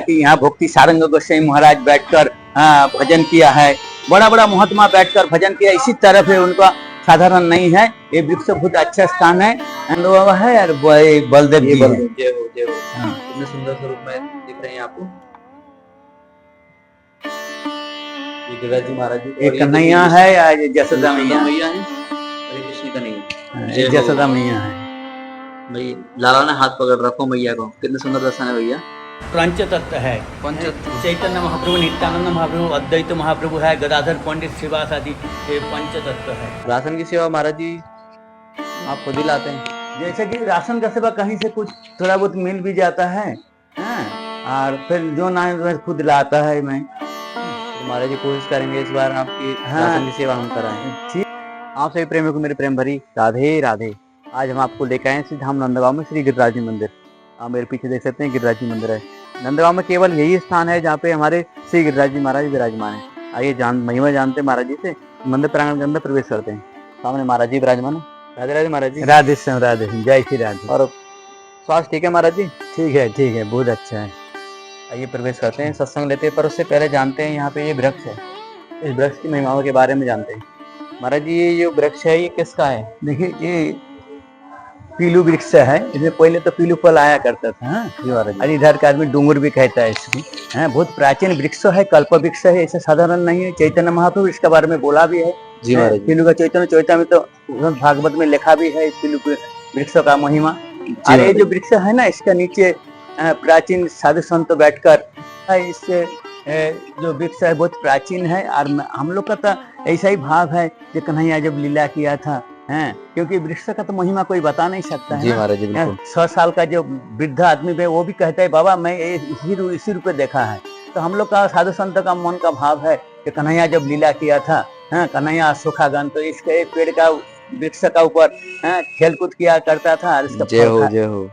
कि यहाँ भक्ति सारंग गोस्वामी महाराज बैठकर भजन किया है, बड़ा बड़ा महात्मा बैठकर भजन किया, इसी तरफ है उनका, साधारण नहीं है। ये वृक्ष बहुत अच्छा स्थान है, बाबा है यार, बलदेव जी है। जय हो जय हो। कितने सुंदर स्वरूप में दिख रहे हैं आपको। ये गिरिराज जी महाराज जी, ये कन्हैया है या जसोदा मैया है, हरे कृष्ण कन्हैया, जसोदा मैया है। भाई लाला ने हाथ पकड़ रखो मैया को, कितने सुंदर दर्शन है भैया। पंचतत्व है, चैतन्य महाप्रभु, नित्यानंद महाप्रभु, अद्वैत महाप्रभु है, गदाधर पंडित, श्रीवास आदि, ये पंचतत्व है। राशन की सेवा महाराज जी आप खुद ही लाते हैं? जैसे कि राशन का सेवा कहीं से कुछ थोड़ा बहुत मिल भी जाता है, और फिर जो ना खुद लाता है मैं। महाराज जी कोशिश करेंगे इस बार आपकी राशन की सेवा हम कराएं। ठीक। आप सभी प्रेमियों को मेरे प्रेम भरी राधे राधे। आज हम आपको लेकर आए श्री धाम नंदगांव में श्री गिरिराज जी मंदिर। आप मेरे पीछे देख सकते हैं गिरिराज जी मंदिर है। नंदगांव में केवल यही स्थान है जहाँ पे हमारे श्री गिरिराज जी महाराज विराजमान है। आइए महिमा जानते हैं महाराज जी से, मंदिर प्रांगण के अंदर प्रवेश करते हैं। सामने महाराज जी विराजमान है। राधे राधे महाराज जी। राधे श्याम, राधे श्याम, जय श्री राधे। और स्वास्थ्य ठीक है महाराज जी? ठीक है, बहुत अच्छा है। आइए प्रवेश करते हैं, सत्संग लेते हैं, पर उससे पहले जानते हैं यहाँ पे ये वृक्ष है, इस वृक्ष की महिमाओं के बारे में जानते हैं। महाराज जी ये जो वृक्ष है ये किसका है? देखिए ये पीलू वृक्ष है, इसमें पहले तो पीलू फल आया करता था। और इधर का आदमी डूंगर भी कहता है इसको। बहुत प्राचीन वृक्ष है, कल्प वृक्ष है, ऐसा साधारण नहीं है। चैतन्य महाप्रभु इसके बारे में बोला भी है जी महाराज। पीलू का चैतन्य चौथा में तो भागवत में लिखा भी है पीलू वृक्ष का महिमा। और ये जो वृक्ष है ना, इसका नीचे प्राचीन साधु संत बैठकर, इससे जो वृक्ष है बहुत प्राचीन है। और हम लोग का तो ऐसा ही भाव है कि कन्हैया जब लीला किया था, क्योंकि वृक्ष का तो महिमा कोई बता नहीं सकता है। जी महाराज जी बिल्कुल। 100 साल का जो वृद्ध आदमी है वो भी कहता है बाबा मैं इसी रूप में देखा है। तो हम लोग का साधु संत का मन का भाव है कि कन्हैया जब लीला किया था, कन्हैया सुखागन, तो इसके एक पेड़ का वृक्ष का ऊपर खेल कूद किया करता था और इसका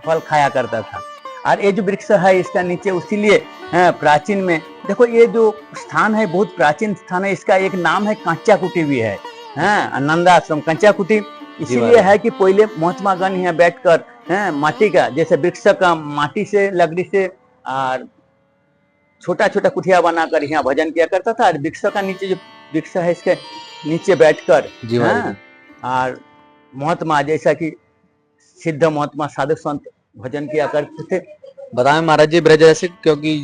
फल खाया करता था। और ये जो वृक्ष है इसका नीचे इसीलिए प्राचीन में देखो, ये जो स्थान है बहुत प्राचीन स्थान है। इसका एक नाम है कांचा कुटी भी है, नंदाश्रम कांचा कुटी। इसीलिए है कि पहले महात्मा गण यहाँ बैठकर माटी का, जैसे वृक्ष का माटी से लकड़ी से और छोटा छोटा कुटिया बनाकर यहाँ भजन किया करता था। और वृक्ष का नीचे जो वृक्ष है इसके नीचे बैठकर और महात्मा जैसा कि सिद्ध महात्मा साधु संत भजन किया करते थे। बताएं महाराज जी ब्रज ऐसे, क्योंकि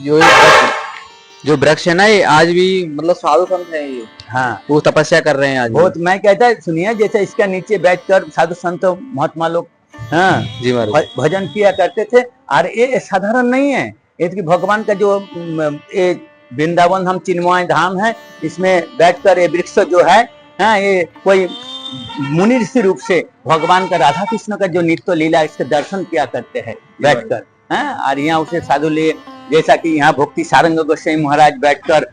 जो वृक्ष है ना ये आज भी मतलब साधु संत है ये, वो तपस्या कर रहे हैं आज बहुत। मैं कहता है सुनिए, जैसे इसका नीचे बैठकर साधु संत महात्मा लोग जी महाराज भजन किया करते थे। और ये साधारण नहीं है, ये भगवान का जो वृंदावन हम चिन्मय धाम है, इसमें बैठकर ये वृक्ष जो है ये कोई मुनि ऋषि रूप से भगवान का, राधा कृष्ण का जो नित्य लीला इसके दर्शन किया करते हैं बैठकर। और यहाँ उसे साधु लिए, जैसा कि यहाँ भक्ति सारंग गोस्वामी महाराज बैठकर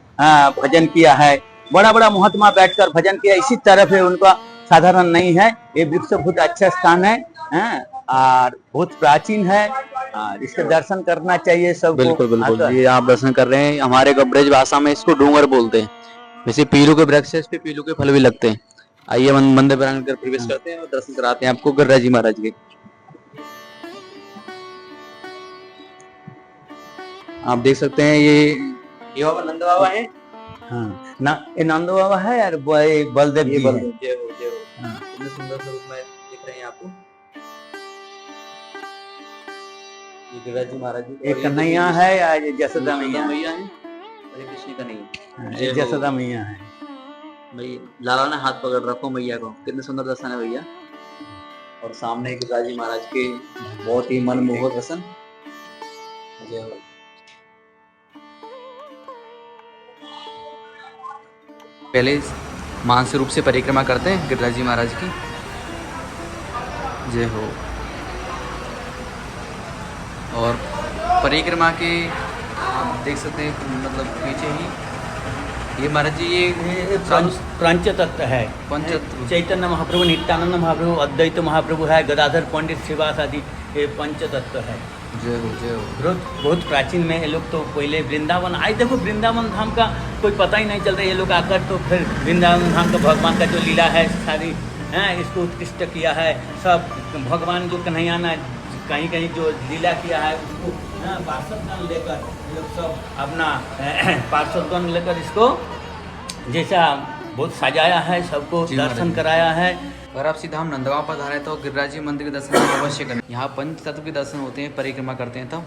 भजन किया है, बड़ा बड़ा महात्मा बैठकर भजन किया, इसी तरफ है उनका, साधारण नहीं है। ये वृक्ष बहुत अच्छा स्थान है और बहुत प्राचीन है, और इसके दर्शन करना चाहिए सबको। बिल्कुल बिल्कुल, ये आप दर्शन कर रहे हैं। हमारे ब्रज भाषा में इसको डूंगर बोलते हैं। वैसे पीलू के वृक्ष है, इस पे पीलू के फल भी लगते हैं। आइए मंदिर प्रांगण कर प्रवेश करते हैं और दर्शन कराते हैं आपको गिरिराज जी महाराज के। आप देख सकते हैं ये बाबा नंद बाबा है। ये नंद बाबा है यार, बलदेव जी है। जय हो जय हो। कितने सुंदर स्वरूप में दिख रहे हैं आपको। ये गिरिराज जी महाराज जी, एक कन्हैया है या जसोदा मैया है, हरे कृष्ण कन्हैया, जसोदा मैया है। भाई लाला ने हाथ पकड़ रखो मैया को, कितने सुंदर दर्शन है भैया। और सामने गिरिराज जी महाराज के बहुत ही मनमोहक दर्शन। जय हो। पहले मानसिक रूप से परिक्रमा करते हैं गिरिराज जी महाराज की। जय हो। और परिक्रमा के आप देख सकते हैं मतलब पीछे ही ये महाराज जी ये पंचतत्व है, चैतन्य महाप्रभु, नित्यानंद महाप्रभु, अद्वैत महाप्रभु है, गदाधर पंडित, श्रीवास आदि, ये पंचतत्व है। जय हो जय हो। बहुत प्राचीन में ये लोग तो पहले वृंदावन आए। देखो वृंदावन धाम का कोई पता ही नहीं चलता, ये लोग आकर तो फिर वृंदावन धाम का भगवान का जो लीला है सारी इसको उत्कृष्ट किया है। सब भगवान जो कन्हैया ना कहीं कहीं जो लीला किया है उसको पार्षदगण लेकर ये लोग सब अपना पार्षदगण लेकर इसको जैसा बहुत सजाया है, सबको जी दर्शन महाराज। कराया है। अगर आप सीधा हम नंदगांव पधारे तो गिरिराज जी मंदिर के दर्शन आप अवश्य करें। यहाँ पंच तत्व के दर्शन होते हैं, परिक्रमा करते हैं तब।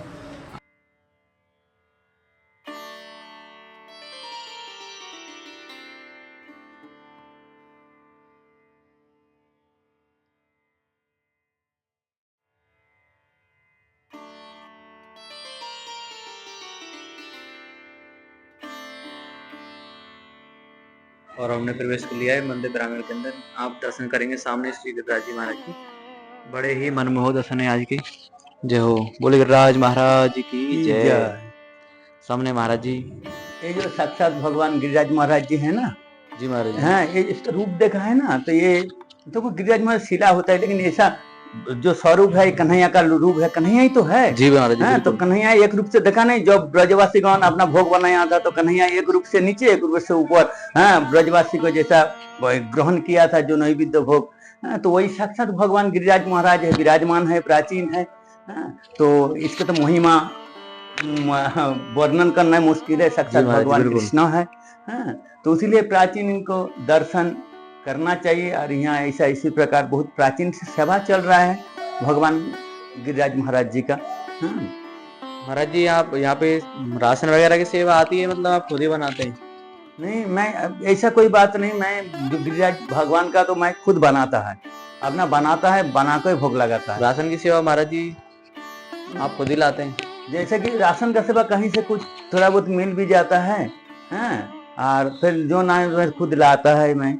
और हमने प्रवेश कर लिया है मंदिर प्रांगण के अंदर। आप दर्शन करेंगे सामने श्री गिरिराज जी महाराज की। बड़े ही मनमोहक दर्शन है आज के। जय हो, बोले गिरिराज महाराज की जय। जय। सामने महाराज जी। ये जो साक्षात भगवान गिरिराज महाराज जी है ना, जी महाराज जी। हाँ, ये इसका रूप देखा है ना, तो ये देखो गिरिराज महाराज शिला होता है, लेकिन ऐसा जो स्वरूप है कन्हैया का रूप है, कन्हैया ही तो है। जी महाराज जी, हाँ, तो बिल्कुल। कन्हैया एक रूप से देखा नहीं, जब ब्रजवासीगण अपना भोग बनाया था तो कन्हैया एक रूप से नीचे एक रूप से ऊपर, हाँ, ब्रजवासी को जैसा ग्रहण किया था जो नैवेद्य भोग, हाँ, तो वही साक्षात भगवान गिरिराज महाराज है, विराजमान है, प्राचीन है। हाँ, तो इसका तो महिमा वर्णन करना मुश्किल है, साक्षात जी महाराज जी, भगवान बिल्कुल। कृष्ण है। हाँ, तो इसीलिए प्राचीन इनको दर्शन करना चाहिए। और यहाँ ऐसा इसी प्रकार बहुत प्राचीन से सेवा चल रहा है भगवान गिरिराज महाराज जी का। हाँ, महाराज जी, आप यहाँ पे राशन वगैरह की सेवा आती है, मतलब आप खुद ही बनाते हैं? नहीं, मैं ऐसा कोई बात नहीं, मैं जो गिरिराज भगवान का तो मैं खुद बनाता है, अपना बनाता है, बना के भोग लगाता है। राशन की सेवा महाराज जी आप खुद ही लाते हैं? जैसे कि राशन का सेवा कहीं से कुछ थोड़ा बहुत मिल भी जाता है, हाँ, और फिर जो ना है खुद लाता है मैं।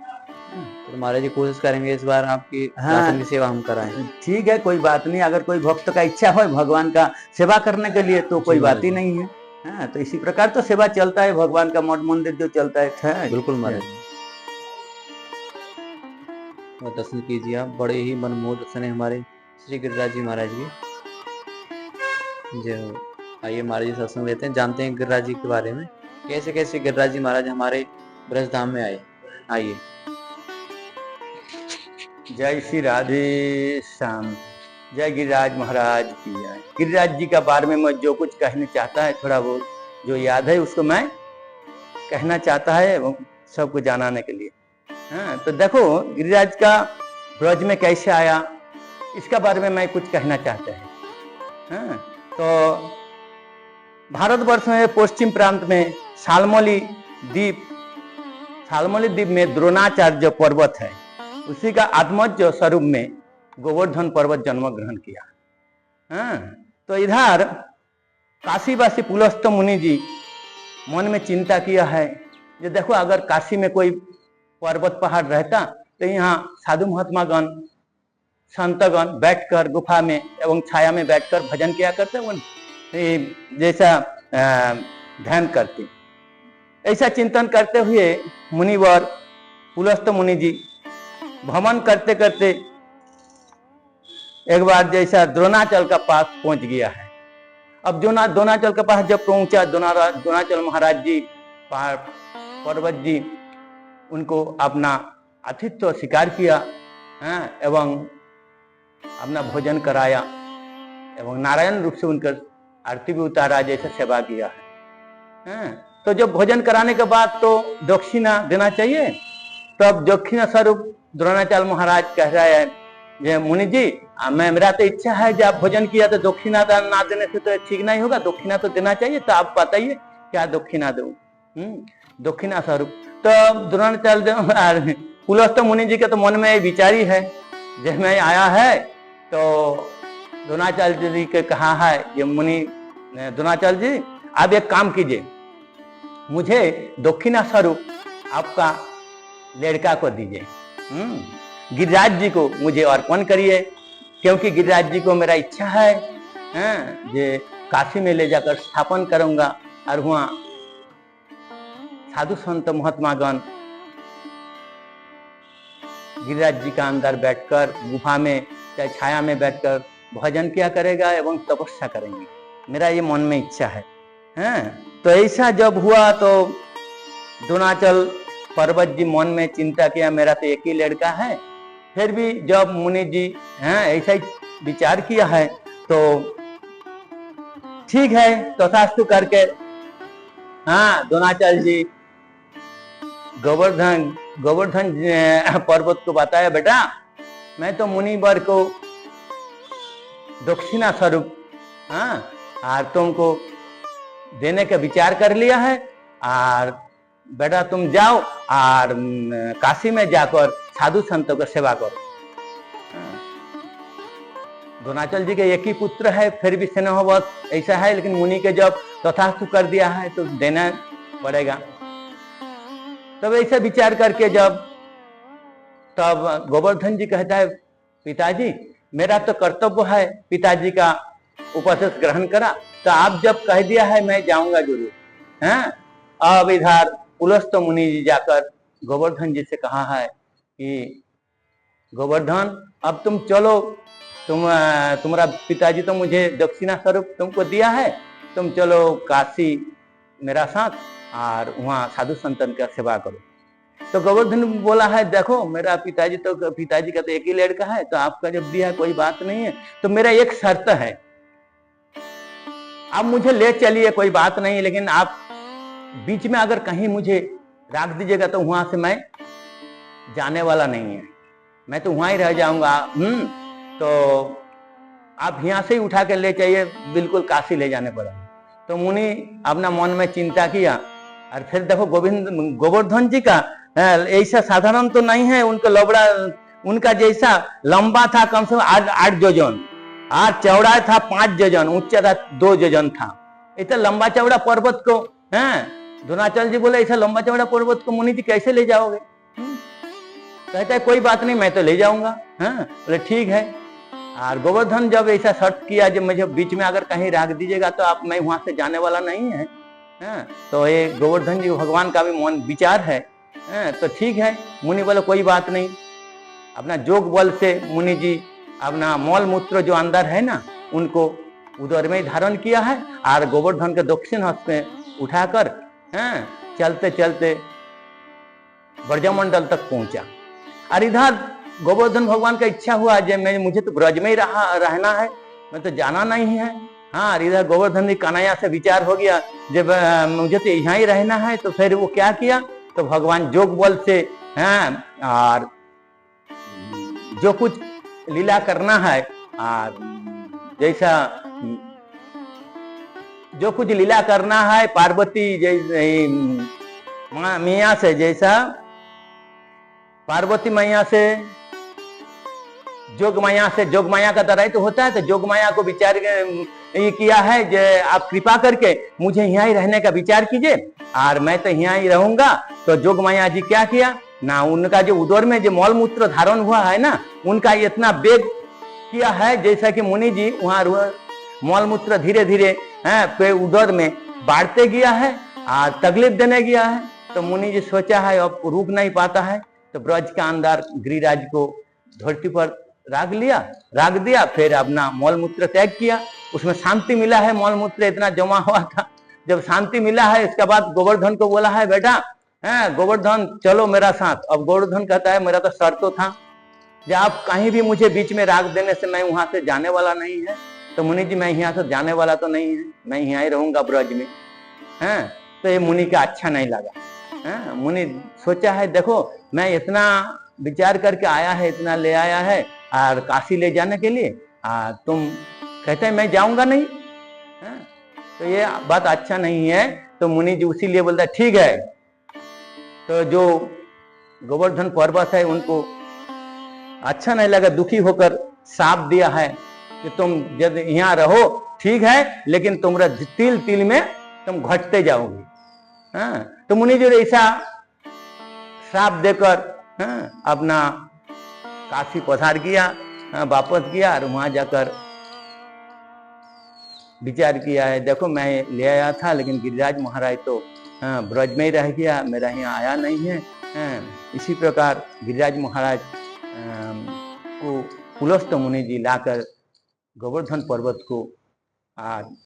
तो महाराज जी कोशिश करेंगे इस बार आपकी हाँ। राशन की सेवा हम कराएं। ठीक है, कोई बात नहीं, अगर कोई भक्त का इच्छा हो भगवान का सेवा करने के लिए तो कोई जी बात महाराज ही जी। नहीं है। हाँ, तो इसी प्रकार तो सेवा चलता है, भगवान का मठ मंदिर जो चलता है। बिल्कुल महाराज जी। और दर्शन कीजिए आप, बड़े ही मनमोहक दर्शन है हमारे श्री गिरिराज जी महाराज की। जय हो। आइए महाराज जी सत्संग लेते हैं, जानते हैं गिरिराज जी के बारे में, कैसे कैसे गिरिराज जी महाराज हमारे ब्रजधाम में आए। आइए। जय श्री राधे श्याम, जय गिरिराज महाराज की जय। गिरिराज जी का बारे में मैं जो कुछ कहना चाहता है, थोड़ा बहुत जो याद है उसको मैं कहना चाहता है वो सबको जनाने के लिए। हाँ, तो देखो गिरिराज का ब्रज में कैसे आया, इसका बारे में मैं कुछ कहना चाहता है। हाँ, तो भारतवर्ष में पश्चिम प्रांत में शाल्मली द्वीप में द्रोणाचार्य पर्वत है, उसी का आत्मज स्वरूप में गोवर्धन पर्वत जन्म ग्रहण किया। हाँ, तो इधर काशीवासी पुलस्त मुनि जी मन में चिंता किया है, जो देखो अगर काशी में कोई पर्वत पहाड़ रहता तो यहाँ साधु महात्मागण संतगण बैठकर गुफा में एवं छाया में बैठकर भजन किया करते, वो जैसा ध्यान करते। ऐसा चिंतन करते हुए मुनिवर पुलस्त मुनि जी भ्रमण करते करते एक बार जैसा द्रोणाचल का पास पहुंच गया है। अब जो द्रोणाचल के पास जब पहुंचा, द्रोणाचल महाराज जी पर्वत जी उनको अपना आतिथ्य स्वीकार किया, एवं अपना भोजन कराया एवं नारायण रूप से उनका आरती भी उतारा, जैसे सेवा किया है। तो जब भोजन कराने के बाद तो दक्षिणा देना चाहिए। तब दक्षिणा स्वरूप द्रोणाचार्य महाराज कह रहे हैं, जे मुनि जी मेरा तो इच्छा है जब आप भोजन किया तो दक्षिणा ना देने से तो ठीक नहीं होगा, दक्षिणा तो देना चाहिए, तो आप बताइए क्या दक्षिणा दूं। दक्षिणा स्वरूप तो द्रोणाचार्य पुलस्त मुनि जी के तो मन में विचारी है, जब मैं आया है तो द्रोणाचार्य जी के कहा है, ये मुनि द्रोणाचार्य जी आप एक काम कीजिए, मुझे दक्षिणा स्वरूप आपका लड़का को दीजिए, गिरिराज जी को मुझे अर्पण करिए, क्योंकि गिरिराज जी को मेरा इच्छा है जे काशी में ले जाकर स्थापन करूंगा और वहां साधु संत महात्मागण गिरिराज जी का अंदर बैठकर गुफा में चाहे छाया में बैठकर भजन किया करेगा एवं तपस्या करेंगे, मेरा ये मन में इच्छा है। तो ऐसा जब हुआ तो द्रोणाचल पर्वत जी मन में चिंता किया, मेरा तो एक ही लड़का है। फिर भी जब मुनि जी ऐसा ही विचार किया है तो ठीक है तथास्तु करके, हाँ द्रोणाचार्य जी गोवर्धन पर्वत को बताया, बेटा मैं तो मुनिवर को दक्षिणा स्वरूप हाँ और तुमको देने का विचार कर लिया है, और बेटा तुम जाओ और काशी में जाकर साधु संतों की सेवा करो। द्रोणाचार्य जी के एक ही पुत्र है, फिर भी स्नेह बहुत ऐसा है, लेकिन मुनि के जब तथास्तु कर दिया है तो देना पड़ेगा। तब ऐसा विचार करके तब गोवर्धन जी कहता है, पिताजी मेरा तो कर्तव्य है पिताजी का उपदेश ग्रहण करा, तो आप जब कह दिया है मैं जाऊंगा जरूर। हैं अब इधर पुलस्त मुनि जी जाकर गोवर्धन जी से कहा है कि गोवर्धन अब तुम चलो, तुम्हारा पिताजी तो मुझे दक्षिणा स्वरूप तुमको दिया है, तुम चलो काशी मेरा साथ और वहाँ साधु संतन का सेवा करो। तो गोवर्धन बोला है, देखो मेरा पिताजी का तो एक ही लड़का है, तो आपका जब दिया कोई बात नहीं है, तो मेरा एक शर्त है, आप मुझे ले चलिए कोई बात नहीं, लेकिन आप बीच में अगर कहीं मुझे रख दीजिएगा तो वहां से मैं जाने वाला नहीं है, मैं तो वहां ही रह जाऊंगा। तो आप यहाँ से ही उठा कर ले चाहिए, बिल्कुल काशी ले जाने पड़ा। तो मुनि अपना मन में चिंता किया, और फिर देखो गोवर्धन जी का ऐसा साधारण तो नहीं है, उनका लबड़ा उनका जैसा लंबा था कम से कम 8 योजन, और चौड़ा था 5 योजन, ऊंचा था 2 योजन था। इतना लंबा चौड़ा पर्वत को द्रोणाचार्य जी बोले, ऐसा लंबा चौड़ा पर्वत को मुनि जी कैसे ले जाओगे? कहता है कोई बात नहीं मैं तो ले जाऊंगा। बोले ठीक है। और गोवर्धन जब ऐसा शर्त किया, जब मुझे बीच में अगर कहीं रख दीजिएगा तो आप मैं वहां से जाने वाला नहीं है। तो ये गोवर्धन जी भगवान का भी मन विचार है। तो ठीक है, मुनि बोले कोई बात नहीं। अपना जोग बल से मुनि जी अपना मल मूत्र जो अंदर है ना, उनको उदर में धारण किया है, और गोवर्धन के दक्षिण हस्त में उठाकर चलते चलते ब्रजमंडल तक पहुंचा। और इधर गोवर्धन भगवान का इच्छा हुआ, जब मुझे तो ब्रज में ही रहना है, मैं तो जाना नहीं है। हाँ, और इधर गोवर्धन जी कन्हैया से विचार हो गया, जब मुझे तो यहाँ ही रहना है, तो फिर वो क्या किया, तो भगवान जोग बल से और जो कुछ लीला करना है, और जैसा जो कुछ लीला करना है पार्वती जैसे मैया से, जैसा पार्वती मैया से जोग माया का तरह तो होता है, तो जोग माया को विचार ये किया है जो आप कृपा करके मुझे यहाँ ही रहने का विचार कीजिए, और मैं तो यहाँ ही रहूंगा। तो जोग माया जी क्या किया ना, उनका जो उदर में जो मल मूत्र धारण हुआ है ना, उनका इतना वेग किया है जैसा कि मुनि जी वहां मल मूत्र धीरे धीरे पे उदर में बांटते गया है और तकलीफ देने गया है। तो मुनि जी सोचा है अब रुक नहीं पाता है, तो ब्रज के अंदर गिरिराज को धरती पर रख दिया, फिर अपना मल मूत्र त्याग किया। उसमें शांति मिला है, मल मूत्र इतना जमा हुआ था, जब शांति मिला है इसके बाद गोवर्धन को बोला है, बेटा गोवर्धन चलो मेरा साथ। अब गोवर्धन कहता है मेरा तो शर्त तो था, जब आप कहीं भी मुझे बीच में राख देने से मैं वहां से जाने वाला नहीं है। तो मुनि जी मैं यहाँ से जाने वाला तो नहीं है, मैं यहाँ ही रहूंगा ब्रज में। तो ये मुनि का अच्छा नहीं लगा। मुनि सोचा है देखो मैं इतना विचार करके आया है, इतना ले आया है और काशी ले जाने के लिए, तुम कहते हैं मैं जाऊंगा नहीं। तो ये बात अच्छा नहीं है। तो मुनि जी उसी लिए बोलता है ठीक है। तो जो गोवर्धन पर्वत है उनको अच्छा नहीं लगा, दुखी होकर साप दिया है कि तुम जब यहाँ रहो ठीक है, लेकिन तुम्हारा तिल तिल में तुम घटते जाओगे। तो मुनि जी ऐसा श्राप देकर अपना काशी पधार किया, वापस किया और वहां जाकर विचार किया है देखो मैं ले आया था, लेकिन गिरिराज महाराज तो ब्रज में ही रह गया, मेरा यहाँ आया नहीं है। इसी प्रकार गिरिराज महाराज को पुलस्त मुनि जी लाकर गोवर्धन पर्वत को